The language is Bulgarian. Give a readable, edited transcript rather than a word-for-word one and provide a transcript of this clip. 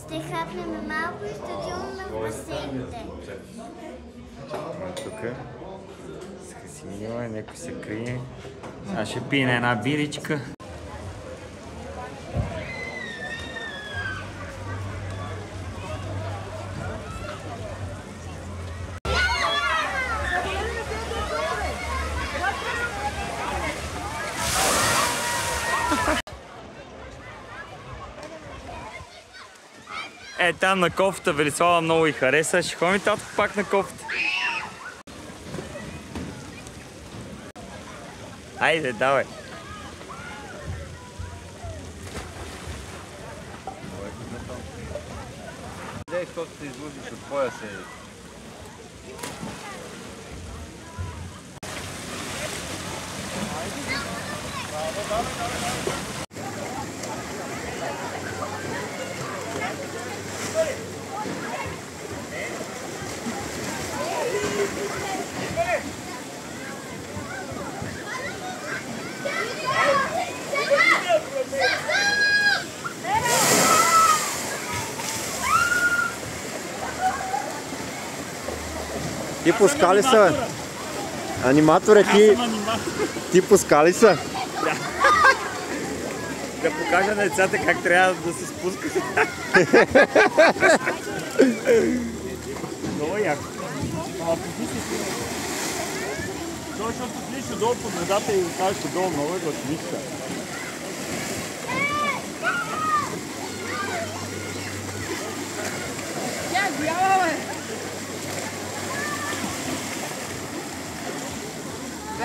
Ще хапнем малко и ще отиваме в басейните. Тук с Хасимила, някой се крие. Сега ще пине една биричка. Там на кофта Велислава много и хареса. Ще ходим татко пак на кофта. Айде, давай. Гледай, защото се излъжиш от твоя се. Ти пуска ли са? Аниматоре, ти пуска ли са? Да покажа на децата как трябва да се спускат. Много яко. Ама потиси си. Защото слиш отдолу под водата и кажеш отдолу много е гласовичка. Тя е бяла, бе!